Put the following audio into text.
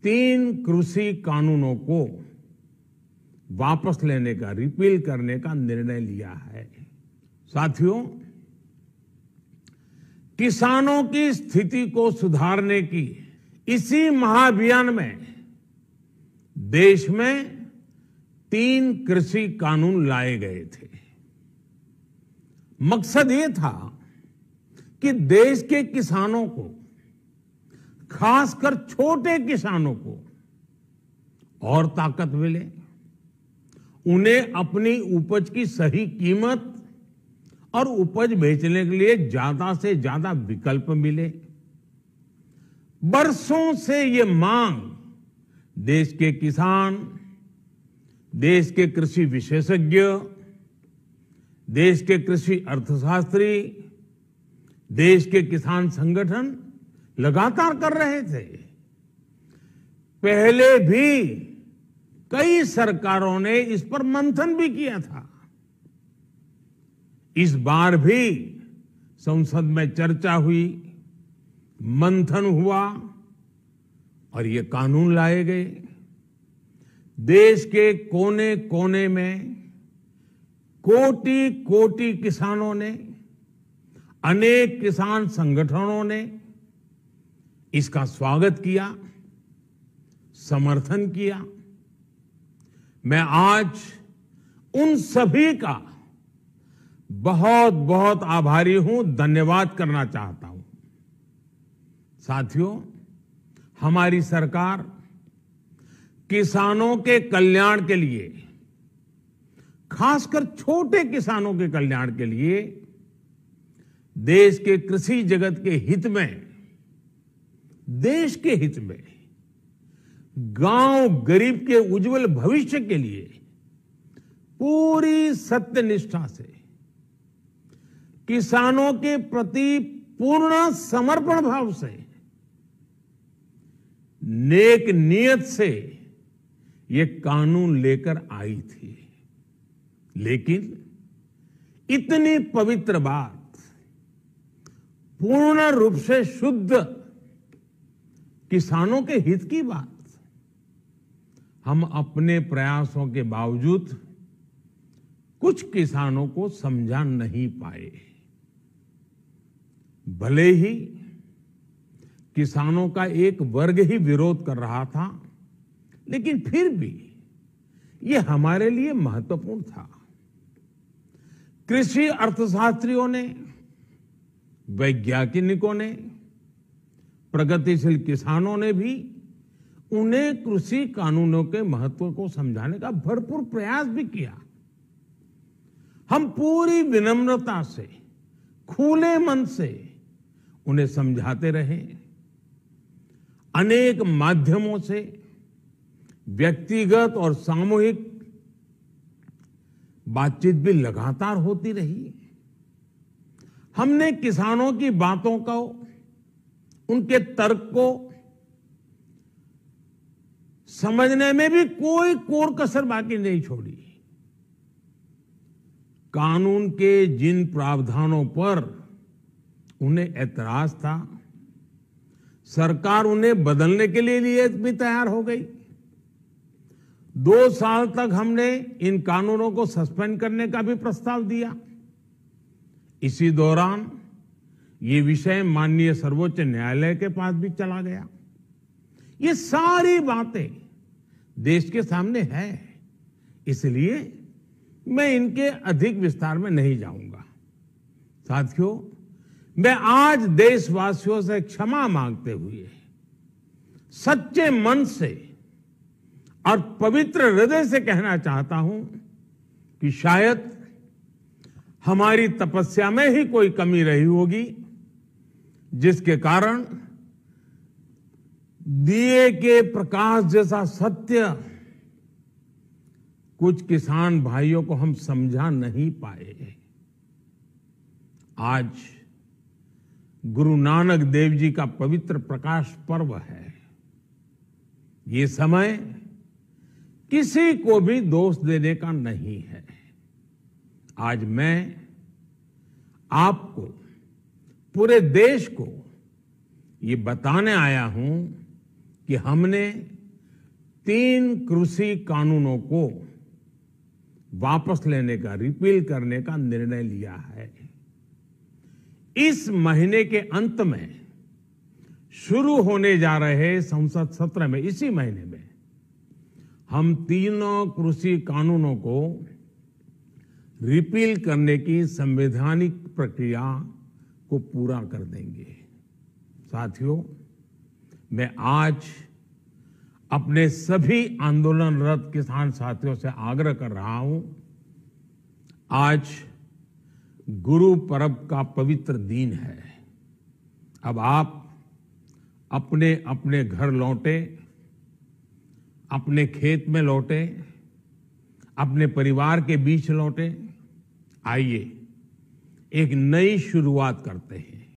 3 कृषि कानूनों को वापस लेने का, रिपील करने का निर्णय लिया है। साथियों, किसानों की स्थिति को सुधारने की इसी महाअभियान में देश में 3 कृषि कानून लाए गए थे। मकसद ये था कि देश के किसानों को, खासकर छोटे किसानों को और ताकत मिले, उन्हें अपनी उपज की सही कीमत और उपज बेचने के लिए ज्यादा से ज्यादा विकल्प मिले। बरसों से ये मांग देश के किसान, देश के कृषि विशेषज्ञ, देश के कृषि अर्थशास्त्री, देश के किसान संगठन लगातार कर रहे थे। पहले भी कई सरकारों ने इस पर मंथन भी किया था। इस बार भी संसद में चर्चा हुई, मंथन हुआ और ये कानून लाए गए। देश के कोने कोने में कोटि कोटि किसानों ने, अनेक किसान संगठनों ने इसका स्वागत किया, समर्थन किया। मैं आज उन सभी का बहुत बहुत आभारी हूं, धन्यवाद करना चाहता हूं। साथियों, हमारी सरकार किसानों के कल्याण के लिए, खासकर छोटे किसानों के कल्याण के लिए, देश के कृषि जगत के हित में, देश के हित में, गांव गरीब के उज्जवल भविष्य के लिए पूरी सत्यनिष्ठा से, किसानों के प्रति पूर्ण समर्पण भाव से, नेक नियत से ये कानून लेकर आई थी। लेकिन इतनी पवित्र बात, पूर्ण रूप से शुद्ध किसानों के हित की बात, हम अपने प्रयासों के बावजूद कुछ किसानों को समझा नहीं पाए। भले ही किसानों का एक वर्ग ही विरोध कर रहा था, लेकिन फिर भी यह हमारे लिए महत्वपूर्ण था। कृषि अर्थशास्त्रियों ने, वैज्ञानिकों ने, प्रगतिशील किसानों ने भी उन्हें कृषि कानूनों के महत्व को समझाने का भरपूर प्रयास भी किया। हम पूरी विनम्रता से, खुले मन से उन्हें समझाते रहे। अनेक माध्यमों से व्यक्तिगत और सामूहिक बातचीत भी लगातार होती रही। हमने किसानों की बातों को, उनके तर्क को समझने में भी कोई कोर कसर बाकी नहीं छोड़ी। कानून के जिन प्रावधानों पर उन्हें ऐतराज था, सरकार उन्हें बदलने के लिए भी तैयार हो गई। 2 साल तक हमने इन कानूनों को सस्पेंड करने का भी प्रस्ताव दिया। इसी दौरान ये विषय माननीय सर्वोच्च न्यायालय के पास भी चला गया। ये सारी बातें देश के सामने है, इसलिए मैं इनके अधिक विस्तार में नहीं जाऊंगा। साथियों, मैं आज देशवासियों से क्षमा मांगते हुए सच्चे मन से और पवित्र हृदय से कहना चाहता हूं कि शायद हमारी तपस्या में ही कोई कमी रही होगी, जिसके कारण दिए के प्रकाश जैसा सत्य कुछ किसान भाइयों को हम समझा नहीं पाए। आज गुरु नानक देव जी का पवित्र प्रकाश पर्व है। ये समय किसी को भी दोष देने का नहीं है। आज मैं आपको, पूरे देश को ये बताने आया हूं कि हमने 3 कृषि कानूनों को वापस लेने का, रिपील करने का निर्णय लिया है। इस महीने के अंत में शुरू होने जा रहे संसद सत्र में, इसी महीने में, हम तीनों कृषि कानूनों को रिपील करने की संवैधानिक प्रक्रिया को पूरा कर देंगे। साथियों, मैं आज अपने सभी आंदोलनरत किसान साथियों से आग्रह कर रहा हूं, आज गुरु पर्व का पवित्र दिन है। अब आप अपने अपने घर लौटे, अपने खेत में लौटे, अपने परिवार के बीच लौटे। आइए एक नई शुरुआत करते हैं।